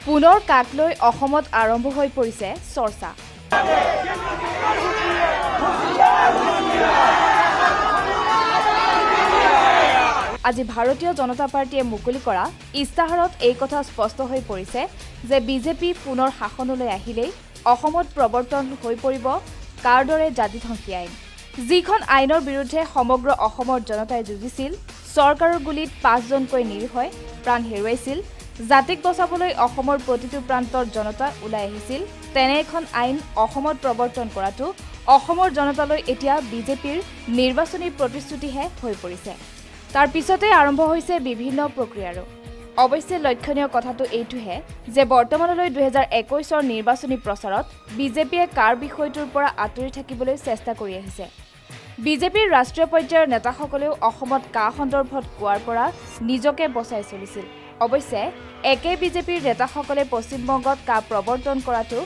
পুনৰ কাক লৈ অসমত আৰম্ভ হৈ পৰিছে চৰ্চা। আজি ভাৰতীয় জনতা পাৰ্টিয়ে মুকলি কৰা ইস্তাহাৰত এই কথা স্পষ্ট হৈ পৰিছে যে বিজেপি পুনৰ শাসনলৈ আহিলেই অসমত প্ৰৱৰ্তন হৈ পৰিব কাৰ দৰে জাতিধ্বংসী আইন। যিখন আইনৰ বিৰুদ্ধে সমগ্ৰ অসমৰ জনতাই যুঁজিছিল, চৰকাৰৰ গুলীত ৫জনকৈ নিৰীহই প্ৰাণ হেৰুৱাইছিল, জাতিক বচাবলৈ অসমৰ প্ৰতিটো প্ৰান্তৰ জনতা ওলাই আহিছিল, তেনে এখন আইন অসমত প্ৰৱৰ্তন কৰাটো অসমৰ জনতালৈ এতিয়া বিজেপিৰ নিৰ্বাচনী প্ৰতিশ্ৰুতিহে হৈ পৰিছে। তাৰ পিছতে আৰম্ভ হৈছে বিভিন্ন প্ৰক্ৰিয়াৰো। অৱশ্যে লক্ষণীয় কথাটো এইটোহে যে বৰ্তমানলৈ ২০২১ৰ নিৰ্বাচনী প্ৰচাৰত বিজেপিয়ে কাৰ বিষয়টোৰ পৰা আঁতৰি থাকিবলৈ চেষ্টা কৰি আহিছে। বিজেপিৰ ৰাষ্ট্ৰীয় পৰ্যায়ৰ নেতাসকলেও অসমত কা সন্দৰ্ভত কোৱাৰ পৰা নিজকে বচাই চলিছিল। অৱশ্যে একে বিজেপিৰ নেতাসকলে পশ্চিমবংগত কা প্ৰৱৰ্তন কৰাটো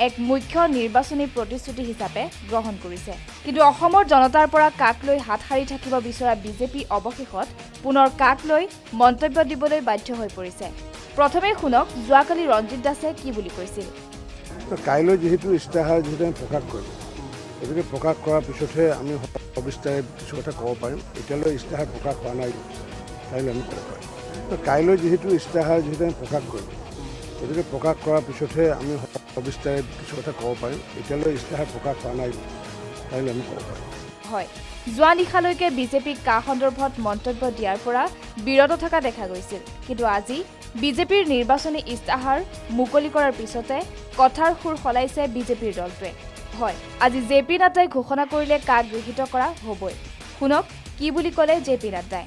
এক মুখ্য নিৰ্বাচনী প্ৰতিশ্ৰুতি হিচাপে গ্ৰহণ কৰিছে। কিন্তু অসমৰ জনতাৰ পৰা কাক লৈ হাত সাৰি থাকিব বিচৰা বিজেপি অৱশেষত পুনৰ কাক লৈ মন্তব্য দিবলৈ বাধ্য হৈ পৰিছে। প্ৰথমে শুনক যোৱাকালি ৰঞ্জিত দাসে কি বুলি কৈছিল। কাইলৈ যিহেতু ইস্তাহাৰ যিহেতু আমি প্ৰকাশ কৰিম, গতিকে প্ৰকাশ কৰাৰ পিছতহে আমি সবিস্তাৰে কিছু কথা ক'ব পাৰিম। এতিয়ালৈ ইস্তাহাৰ প্ৰকাশ হোৱা নাই, কাইলৈ আমি ক'ব পাৰিম। কাইলৈ যিহেতু ইস্তাহাৰ যিহেতু আমি প্ৰকাশ কৰিম, গতিকে প্ৰকাশ কৰাৰ পিছতহে আমি সবিস্তাৰে কিছু কথা ক'ব পাৰিম। এতিয়ালৈ ইস্তাহাৰ প্ৰকাশ হোৱা নাই, কাইলৈ আমি ক'ব পাৰিম। হয়, যোৱা নিশালৈকে বিজেপিক কা সন্দৰ্ভত মন্তব্য দিয়াৰ পৰা বিৰত থকা দেখা গৈছিল। কিন্তু আজি বিজেপিৰ নিৰ্বাচনী ইস্তাহাৰ মুকলি কৰাৰ পিছতে কথাৰ সুৰ সলাইছে বিজেপিৰ দলটোৱে। হয়, আজি জে পি নাড্ডাই ঘোষণা কৰিলে কাক গৃহীত কৰা হ'বই। শুনক কি বুলি ক'লে জে পি নাড্ডাই।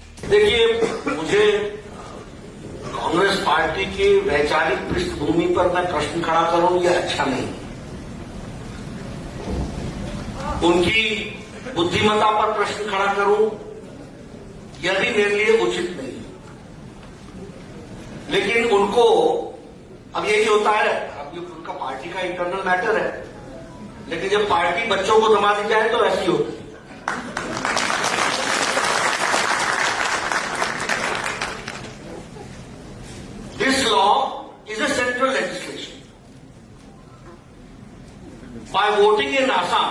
कांग्रेस पार्टी की वैचारिक पृष्ठभूमि पर मैं प्रश्न खड़ा करूं, यह अच्छा नहीं। उनकी बुद्धिमत्ता पर प्रश्न खड़ा करूं, यह भी मेरे लिए उचित नहीं। लेकिन उनको अब यही होता है, अब ये उनका पार्टी का इंटरनल मैटर है, लेकिन जब पार्टी बच्चों को थमा दी जाए तो ऐसी होती है। This law is a central legislation. By voting in Assam,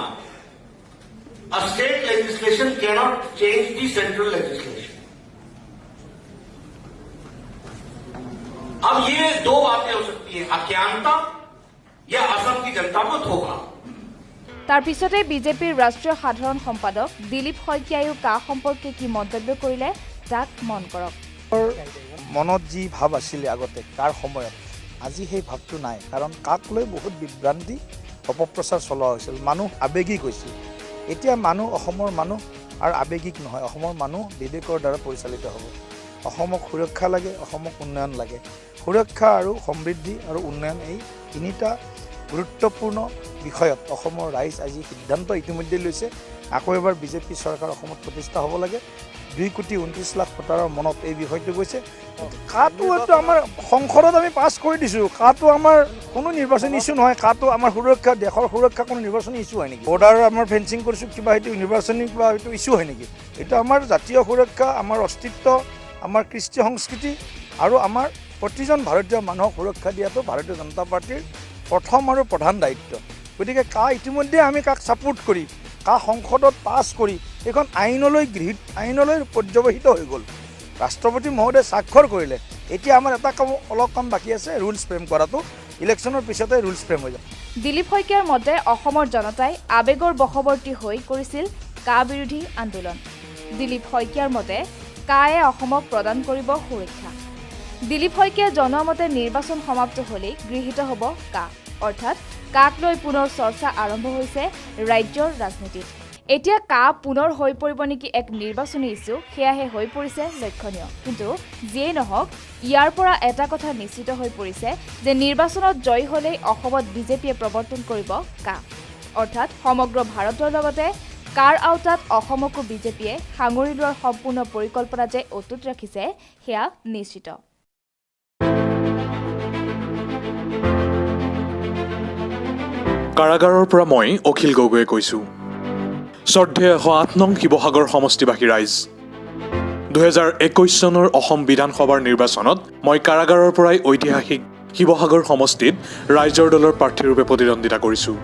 a state legislation cannot change the central legislation. अब ये दो बातें हो सकती हैं, अज्ञानता या असम की जनता को धोखा। তাৰ পিছতে বিজেপিৰ ৰাষ্ট্ৰীয় সাধাৰণ সম্পাদক দিলীপ শইকীয়াইও কা সম্পৰ্কে কি মন্তব্য কৰিলে তাক মন কৰক। মনত যি ভাৱ আছিলে আগতে কাৰ সময়ত, আজি সেই ভাৱটো নাই। কাৰণ কাক লৈ বহুত বিভ্ৰান্তি অপপ্ৰচাৰ চলোৱা হৈছিল, মানুহ আৱেগিক হৈছিল। এতিয়া মানুহ, অসমৰ মানুহ আৰু আৱেগিক নহয়, অসমৰ মানুহ বিবেকৰ দ্বাৰা পৰিচালিত হ'ব। অসমক সুৰক্ষা লাগে, অসমক উন্নয়ন লাগে। সুৰক্ষা আৰু সমৃদ্ধি আৰু উন্নয়ন, এই তিনিটা গুৰুত্বপূৰ্ণ বিষয়ত অসমৰ ৰাইজ আজি সিদ্ধান্ত ইতিমধ্যে লৈছে। আকৌ এবাৰ বিজেপি চৰকাৰ অসমত প্ৰতিষ্ঠা হ'ব লাগে। 2,29,00,000 ভোটাৰৰ মনত এই বিষয়টো গৈছে। কাটো এইটো আমাৰ সংসদত আমি পাছ কৰি দিছোঁ। কাটো আমাৰ কোনো নিৰ্বাচনী ইছ্যু নহয়। কাটো আমাৰ সুৰক্ষা, দেশৰ সুৰক্ষা কোনো নিৰ্বাচনী ইছ্যু হয় নেকি? বৰ্ডাৰ আমাৰ ফেন্সিং কৰিছোঁ, কিবা সেইটো নিৰ্বাচনী কিবা এইটো ইছ্যু হয় নেকি? এইটো আমাৰ জাতীয় সুৰক্ষা, আমাৰ অস্তিত্ব, আমাৰ কৃষ্টি সংস্কৃতি আৰু আমাৰ প্ৰতিজন ভাৰতীয় মানুহক সুৰক্ষা দিয়াটো ভাৰতীয় জনতা পাৰ্টীৰ প্ৰথম আৰু প্ৰধান দায়িত্ব। গতিকে কা ইতিমধ্যে আমি কাক ছাপোৰ্ট কৰি কা সংসদত পাছ কৰি এইখন আইনলৈ পৰ্যবেসিত হৈ গ'ল। ৰাষ্ট্ৰপতি মহোদয়ে স্বাক্ষৰ কৰিলে। এতিয়া আমাৰ এটা অলপ কাম বাকী আছে, ৰুলছ ফ্ৰেম কৰাটো। ইলেকশ্যনৰ পিছতে ৰুলছ ফ্ৰেম হৈ যাব। দিলীপ শইকীয়াৰ মতে অসমৰ জনতাই আৱেগৰ বশৱৰ্তী হৈ কৰিছিল কা বিৰোধী আন্দোলন। দিলীপ শইকীয়াৰ মতে কায়ে অসমক প্ৰদান কৰিব সুৰক্ষা। দিলীপ শইকীয়াই জনোৱা মতে নিৰ্বাচন সমাপ্ত হ'লেই গৃহীত হ'ব কা, অৰ্থাৎ কাক লৈ পুনৰ চৰ্চা আৰম্ভ হৈছে ৰাজ্যৰ ৰাজনীতিত। এতিয়া কা পুনৰ হৈ পৰিব নেকি এক নিৰ্বাচনী ইছ্যু, সেয়াহে হৈ পৰিছে লক্ষণীয়। কিন্তু যিয়েই নহওক, ইয়াৰ পৰা এটা কথা নিশ্চিত হৈ পৰিছে যে নিৰ্বাচনত জয়ী হ'লেই অসমত বিজেপিয়ে প্ৰৱৰ্তন কৰিব কা, অৰ্থাৎ সমগ্ৰ ভাৰতৰ লগতে কাৰ আওতাত অসমকো বিজেপিয়ে সাঙুৰি লোৱাৰ সম্পূৰ্ণ পৰিকল্পনা যে অটুট ৰাখিছে সেয়া নিশ্চিত। কাৰাগাৰৰ পৰা মই অখিল গগৈয়ে কৈছোঁ। শ্ৰদ্ধেয় 108 নং শিৱসাগৰ সমষ্টিবাসী ৰাইজ, 2021 চনৰ অসম বিধানসভাৰ নিৰ্বাচনত মই কাৰাগাৰৰ পৰাই ঐতিহাসিক শিৱসাগৰ সমষ্টিত ৰাইজৰ দলৰ প্ৰাৰ্থীৰূপে প্ৰতিদ্বন্দ্বিতা কৰিছোঁ।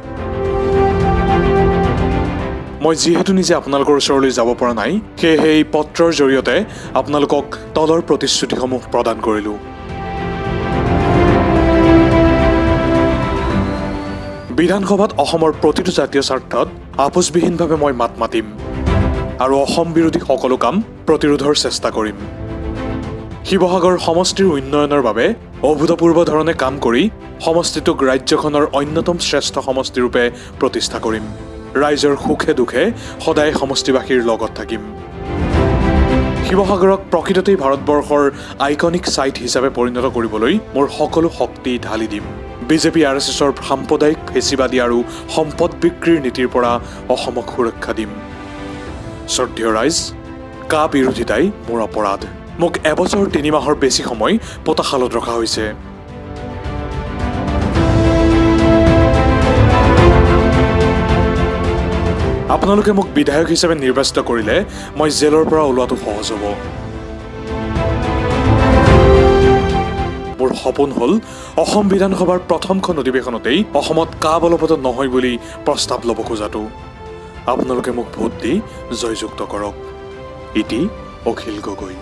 মই যিহেতু নিজে আপোনালোকৰ ওচৰলৈ যাব পৰা নাই, সেয়েহে এই পত্ৰৰ জৰিয়তে আপোনালোকক তলৰ প্ৰতিশ্ৰুতিসমূহ প্ৰদান কৰিলোঁ। বিধানসভাত অসমৰ প্ৰতিটো জাতীয় স্বাৰ্থত আপোচবিহীনভাৱে মই মাত মাতিম আৰু অসম বিৰোধী সকলো কাম প্ৰতিৰোধৰ চেষ্টা কৰিম। শিৱসাগৰ সমষ্টিৰ উন্নয়নৰ বাবে অভূতপূৰ্ব ধৰণে কাম কৰি সমষ্টিটোক ৰাজ্যখনৰ অন্যতম শ্ৰেষ্ঠ সমষ্টিৰূপে প্ৰতিষ্ঠা কৰিম। ৰাইজৰ সুখে দুখে সদায় সমষ্টিবাসীৰ লগত থাকিম। শিৱসাগৰক প্ৰকৃততেই ভাৰতবৰ্ষৰ আইকনিক ছাইট হিচাপে পৰিণত কৰিবলৈ মোৰ সকলো শক্তি ঢালি দিম। বিজেপি RSSৰ সাম্প্ৰদায়িক ফেচিবাদী আৰু সম্পদ বিক্ৰীৰ নীতিৰ পৰা অসমক সুৰক্ষা দিম। শ্ৰদ্ধেয় ৰাইজ, কা বিৰোধিতাই মোৰ অপৰাধ। মোক এবছৰ 3 মাহৰ বেছি সময় পোতাশালত ৰখা হৈছে। আপোনালোকে মোক বিধায়ক হিচাপে নিৰ্বাচিত কৰিলে মই জেলৰ পৰা ওলোৱাটো সহজ হ'ব। মোৰ সপোন হ'ল অসম বিধানসভাৰ প্ৰথমখন অধিৱেশনতেই অসমত কা বলবৎ নহয় বুলি প্ৰস্তাৱ ল'ব খোজাটো। আপোনালোকে মোক ভোট দি জয়যুক্ত কৰক। ইতি অখিল গগৈ।